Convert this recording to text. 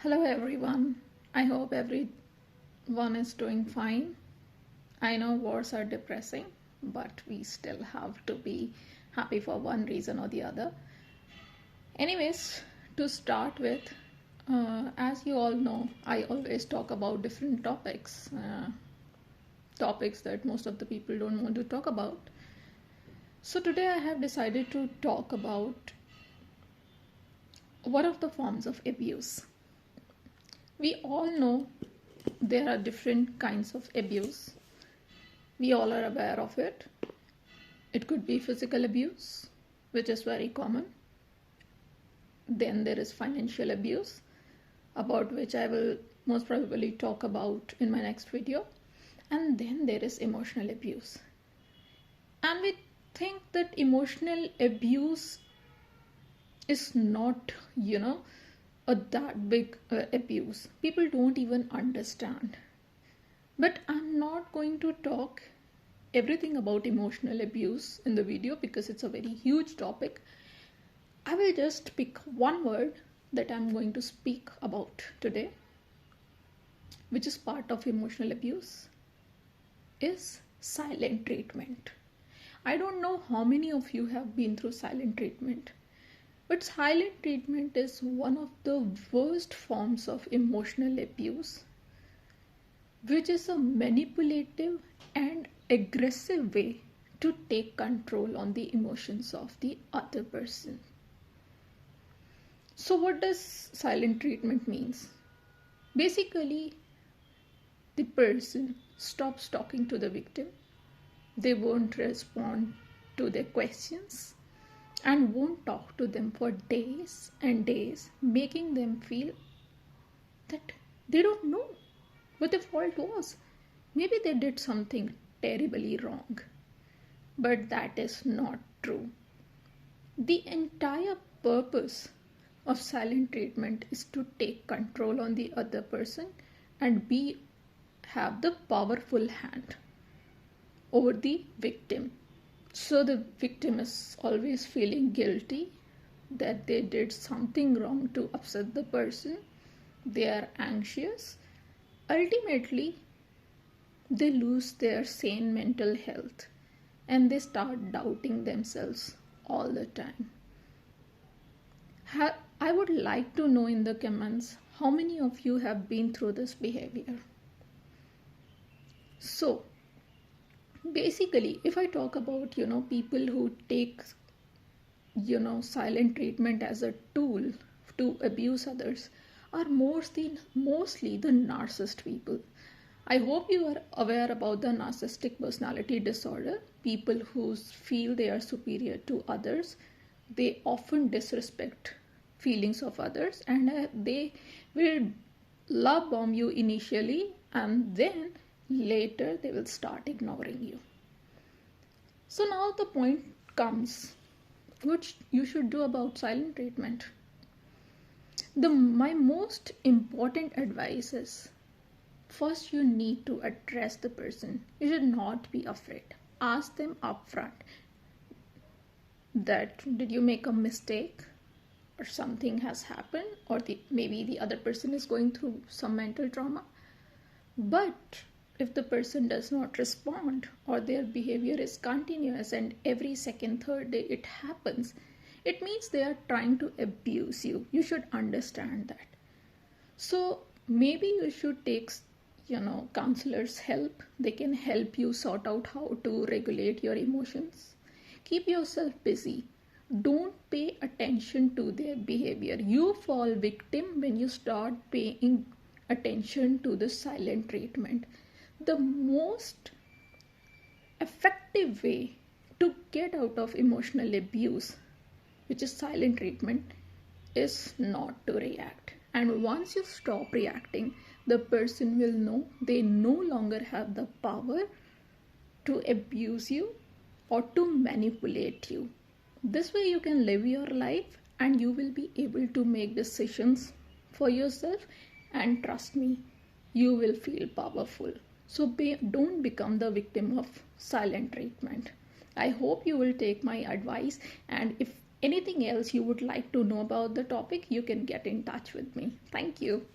Hello everyone. I hope everyone is doing fine. I know wars are depressing, but we still have to be happy for one reason or the other. Anyways, to start with, as you all know, I always talk about different topics that most of the people don't want to talk about. So today I have decided to talk about one of the forms of abuse. We all know there are different kinds of abuse. We all are aware of it. It could be physical abuse, which is very common. Then there is financial abuse, about which I will most probably talk about in my next video. And then there is emotional abuse. And we think that emotional abuse is not, that big abuse. People don't even understand. But I'm not going to talk everything about emotional abuse in the video because it's a very huge topic. I will just pick one word that I'm going to speak about today, which is part of emotional abuse, is silent treatment. I don't know how many of you have been through silent treatment, but silent treatment is one of the worst forms of emotional abuse, which is a manipulative and aggressive way to take control on the emotions of the other person. So what does silent treatment means? Basically, the person stops talking to the victim. They won't respond to their questions and won't talk to them for days and days, making them feel that they don't know what the fault was. Maybe they did something terribly wrong, but that is not true. The entire purpose of silent treatment is to take control on the other person and have the powerful hand over the victim. So the victim is always feeling guilty that they did something wrong to upset the person. They are anxious. Ultimately, they lose their sane mental health and they start doubting themselves all the time. I would like to know in the comments how many of you have been through this behavior. So basically, if I talk about, people who take, silent treatment as a tool to abuse others are mostly the narcissist people. I hope you are aware about the narcissistic personality disorder. People who feel they are superior to others, they often disrespect feelings of others and they will love bomb you initially and then later they will start ignoring you. So now the point comes, what you should do about silent treatment. My most important advice is, first you need to address the person. You should not be afraid. Ask them upfront that did you make a mistake or something has happened or maybe the other person is going through some mental trauma. But if the person does not respond or their behavior is continuous and every second, third day it happens, it means they are trying to abuse you. You should understand that. So maybe you should take, counselors' help. They can help you sort out how to regulate your emotions. Keep yourself busy. Don't pay attention to their behavior. You fall victim when you start paying attention to the silent treatment. The most effective way to get out of emotional abuse, which is silent treatment, is not to react. And once you stop reacting, the person will know they no longer have the power to abuse you or to manipulate you. This way you can live your life and you will be able to make decisions for yourself, and trust me, you will feel powerful. So don't become the victim of silent treatment. I hope you will take my advice, and if Anything else you would like to know about the topic, you can get in touch with me. Thank you.